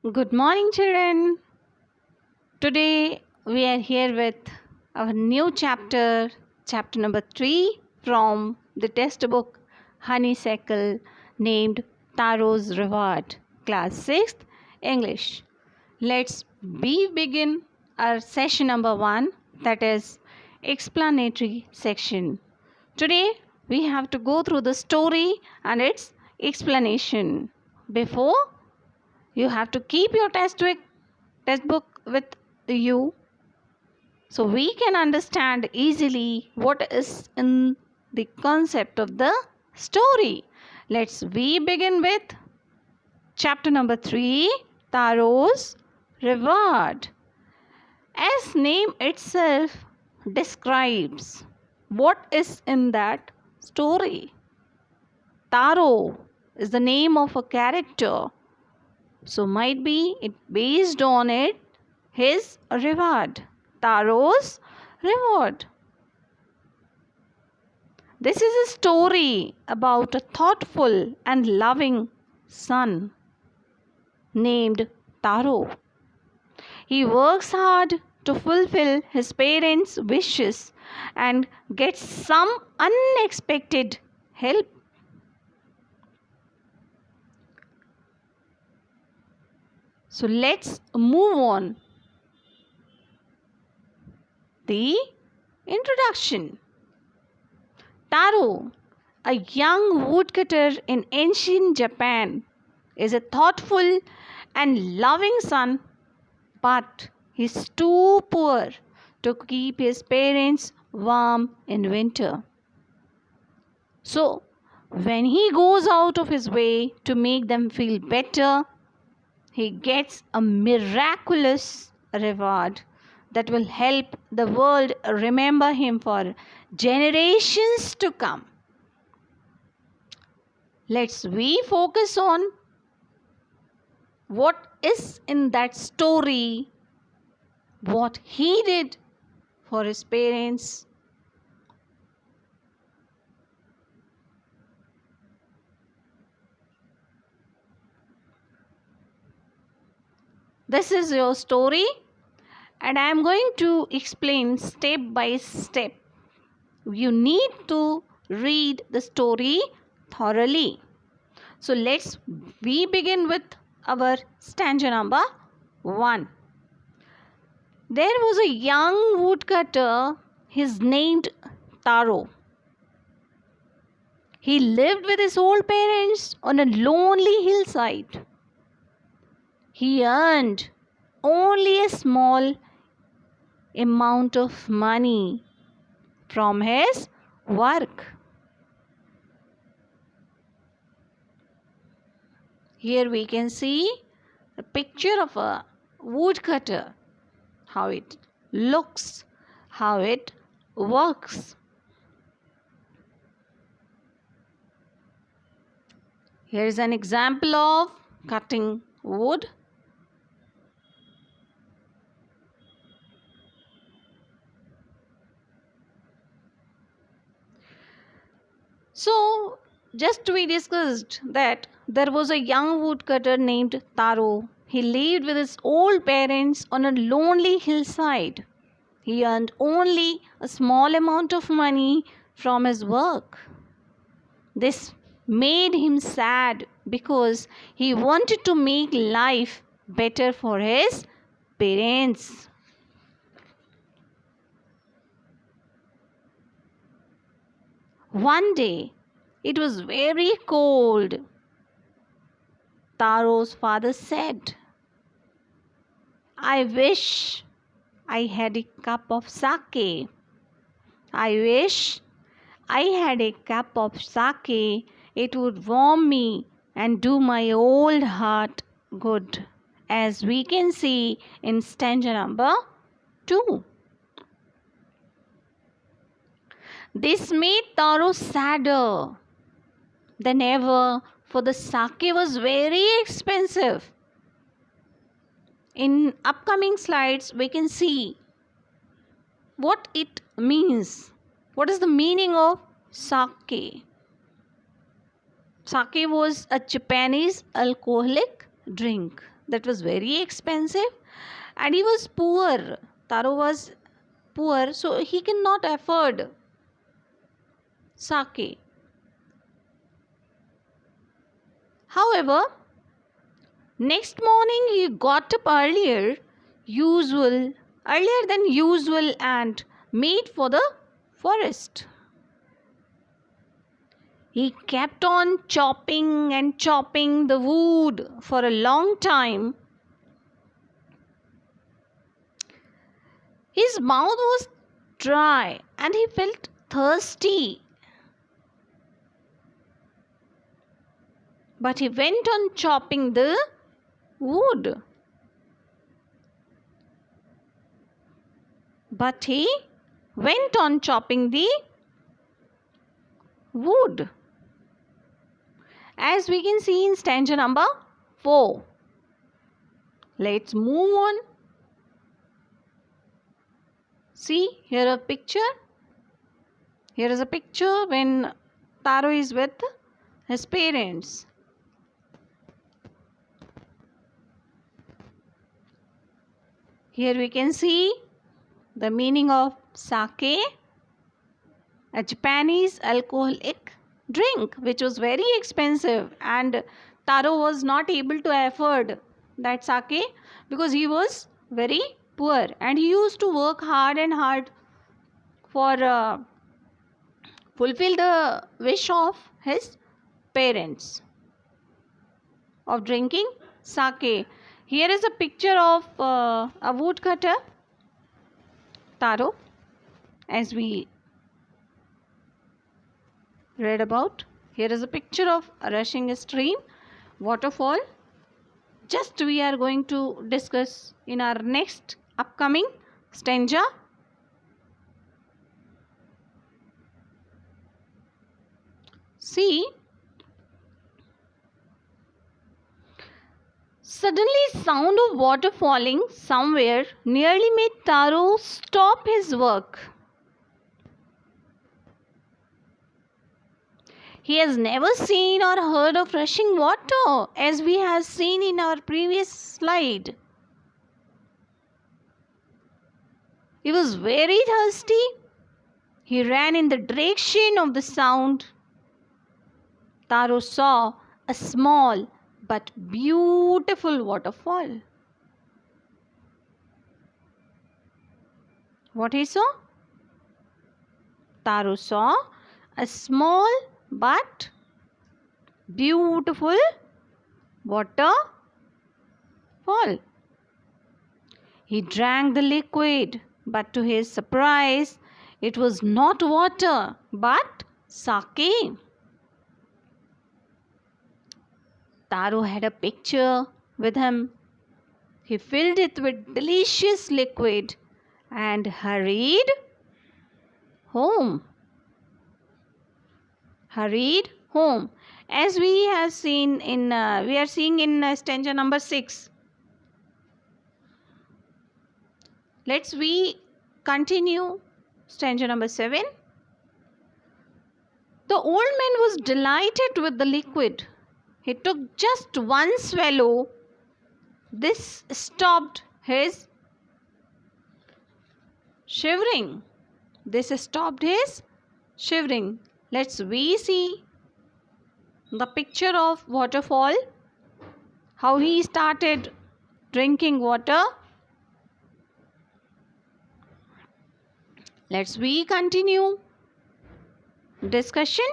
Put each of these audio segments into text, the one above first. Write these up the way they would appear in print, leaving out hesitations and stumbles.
Good morning, children. Today we are here with our new chapter, chapter number 3 from the textbook Honeysuckle named Taro's Reward, class 6th English. Let's begin our session number 1, that is explanatory section. Today we have to go through the story and its explanation. Before, you have to keep your textbook with you so we can understand easily what is in the concept of the story. We begin with chapter number 3, Taro's Reward. As name itself describes what is in that story. Taro is the name of a character, so might be it based on it his reward. Taro's reward. This is a story about a thoughtful and loving son named Taro. He works hard to fulfill his parents' wishes and gets some unexpected help. So let's move on. The introduction. Taro, a young woodcutter in ancient Japan, is a thoughtful and loving son, but he's too poor to keep his parents warm in winter. So, when he goes out of his way to make them feel better, he gets a miraculous reward that will help the world remember him for generations to come. We focus on what is in that story, what he did for his parents. This is your story, and I am going to explain step by step. You need to read the story thoroughly. So we begin with our stanza number 1. There was a young woodcutter, his named Taro. He lived with his old parents on a lonely hillside. He earned only a small amount of money from his work. Here we can see a picture of a woodcutter, how it looks, how it works. Here is an example of cutting wood. So, just we discussed that there was a young woodcutter named Taro. He lived with his old parents on a lonely hillside. He earned only a small amount of money from his work. This made him sad because he wanted to make life better for his parents. One day, it was very cold. Taro's father said, "I wish I had a cup of sake. I wish I had a cup of sake. It would warm me and do my old heart good," as we can see in stanza number 2. This made Taro sadder than ever, for the sake was very expensive. In upcoming slides, we can see what it means. What is the meaning of sake? Sake was a Japanese alcoholic drink. that was very expensive, and he was poor. Taro was poor, so he cannot afford sake. However, next morning he got up earlier than usual, and made for the forest. He kept on chopping and chopping the wood for a long time. His mouth was dry and he felt thirsty. But he went on chopping the wood. As we can see in stanza number 4. Let's move on. See, here a picture. Here is a picture when Taro is with his parents. Here we can see the meaning of sake, a Japanese alcoholic drink which was very expensive, and Taro was not able to afford that sake because he was very poor, and he used to work hard for fulfill the wish of his parents of drinking sake. Here is a picture of a woodcutter, Taro, as we read about. Here is a picture of a rushing stream, waterfall. Just we are going to discuss in our next upcoming stanza. See, suddenly sound of water falling somewhere nearly made Taro stop his work. He has never seen or heard of rushing water, as we have seen in our previous slide. He was very thirsty. He ran in the direction of the sound. Taro saw a small but beautiful waterfall. What he saw? Taro saw a small but beautiful waterfall. He drank the liquid, but to his surprise, it was not water but sake. Taro had a pitcher with him. He filled it with delicious liquid and hurried home. As we have seen we are seeing in stanza number 6. Let's we continue stanza number 7. The old man was delighted with the liquid. He took just one swallow. This stopped his shivering. Let's we see the picture of waterfall, how he started drinking water. Let's we continue discussion.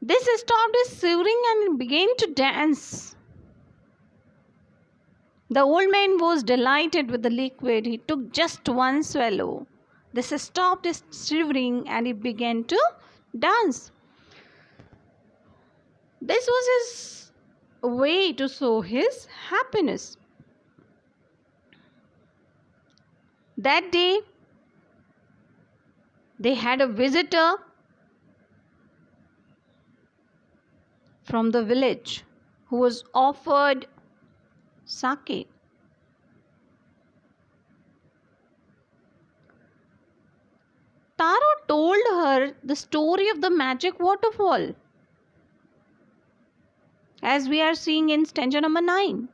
This stopped his shivering and began to dance. The old man was delighted with the liquid. He took just one swallow. This stopped his shivering and he began to dance. This was his way to show his happiness. That day, they had a visitor from the village who was offered sake. Taro told her the story of the magic waterfall. as we are seeing in stanza number 9.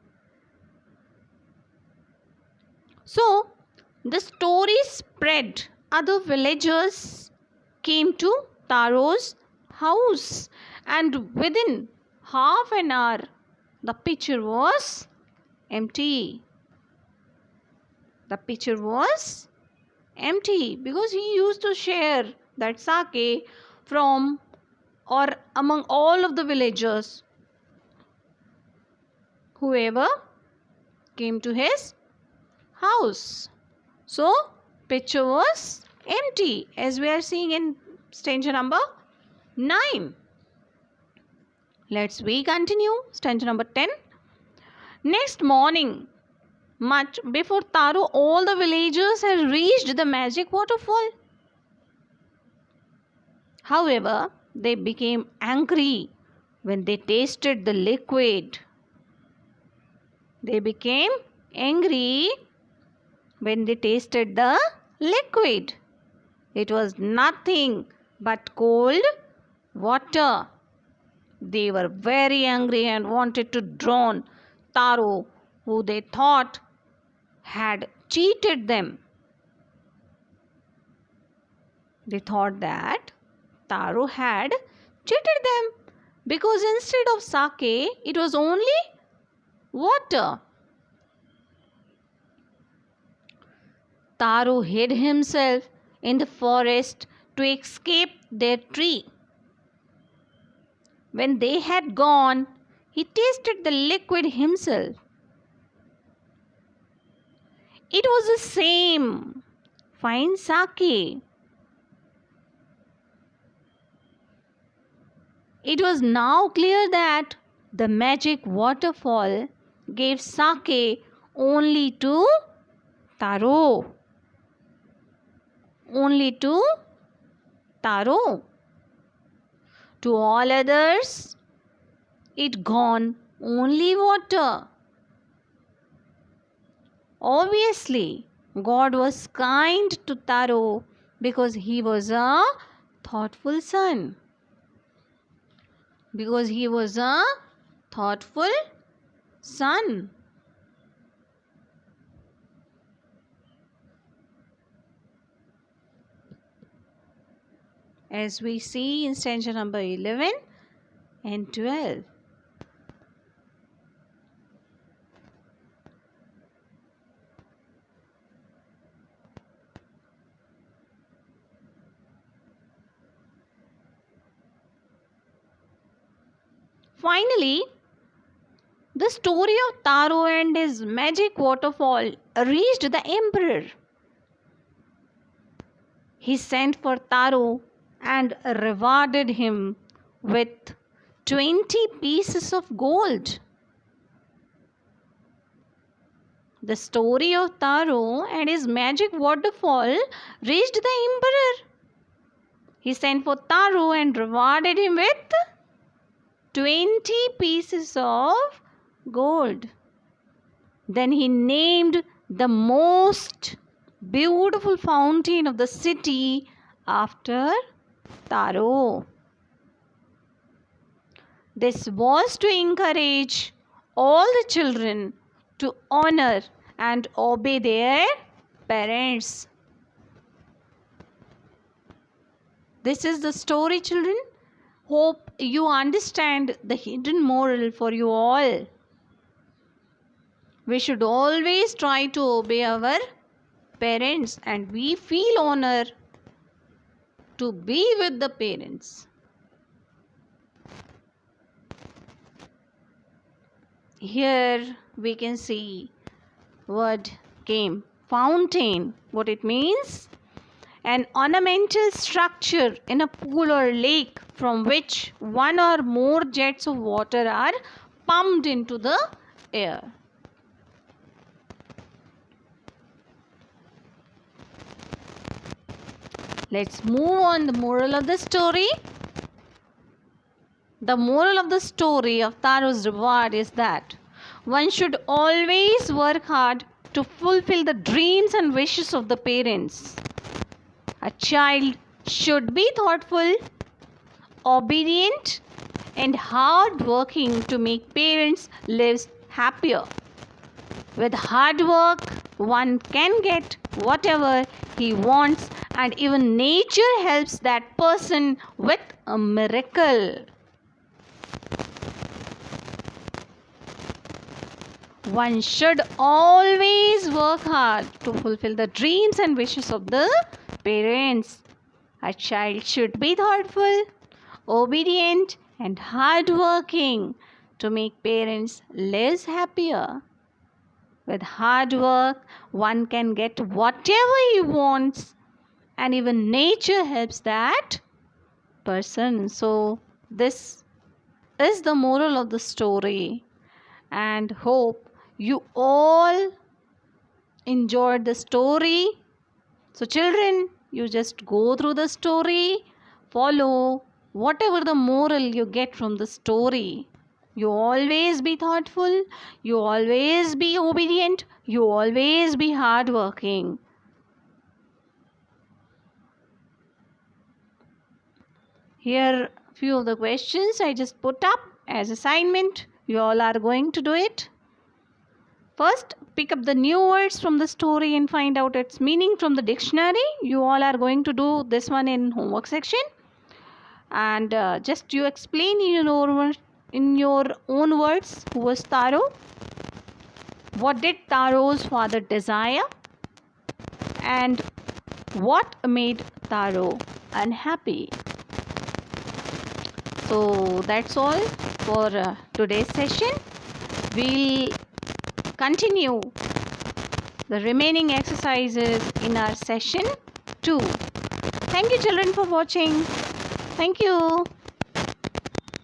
So, the story spread. Other villagers came to Taro's house, and within half an hour, the pitcher was empty. The pitcher was empty because he used to share that sake from or among all of the villagers, whoever came to his house. So, pitcher was empty, as we are seeing in stanza number 9. Let's we continue stanza number 10. Next morning, much before Taro, all the villagers had reached the magic waterfall. However, they became angry when they tasted the liquid. They became angry when they tasted the liquid. It was nothing but cold water. They were very angry and wanted to drown Taro, who they thought had cheated them. They thought that Taro had cheated them because instead of sake, it was only water. Taro hid himself in the forest to escape their tree. When they had gone, he tasted the liquid himself. It was the same fine sake. It was now clear that the magic waterfall gave sake only to Taro. Only to Taro. To all others, it gone only water. Obviously, God was kind to Taro because he was a thoughtful son. Because he was a thoughtful son. As we see in stanza number 11 and 12. Finally, the story of Taro and his magic waterfall reached the emperor. He sent for Taro and rewarded him with 20 pieces of gold. The story of Taro and his magic waterfall reached the emperor. He sent for Taro and rewarded him with 20 pieces of gold. Then he named the most beautiful fountain of the city after Taro. This was to encourage all the children to honor and obey their parents. This is the story, children. Hope you understand the hidden moral for you all. We should always try to obey our parents, and we feel honor to be with the parents. Here we can see word came fountain. What it means? An ornamental structure in a pool or lake from which one or more jets of water are pumped into the air. Let's move on the moral of the story. The moral of the story of Taro's reward is that one should always work hard to fulfill the dreams and wishes of the parents. A child should be thoughtful, obedient and hardworking to make parents live happier. With hard work, one can get whatever he wants, and even nature helps that person with a miracle. One should always work hard to fulfill the dreams and wishes of the parents. A child should be thoughtful, obedient, and hardworking to make parents live happier. With hard work, one can get whatever he wants, and even nature helps that person. So, this is the moral of the story, and hope you all enjoyed the story. So, children, you just go through the story, follow whatever the moral you get from the story. You always be thoughtful, you always be obedient, you always be hardworking. Here few of the questions I just put up as assignment. You all are going to do it. First, pick up the new words from the story and find out its meaning from the dictionary. You all are going to do this one in homework section. And just you explain in your own words who was Taro. What did Taro's father desire? And what made Taro unhappy? So that's all for today's session. We'll continue the remaining exercises in our session 2. Thank you children for watching. Thank you.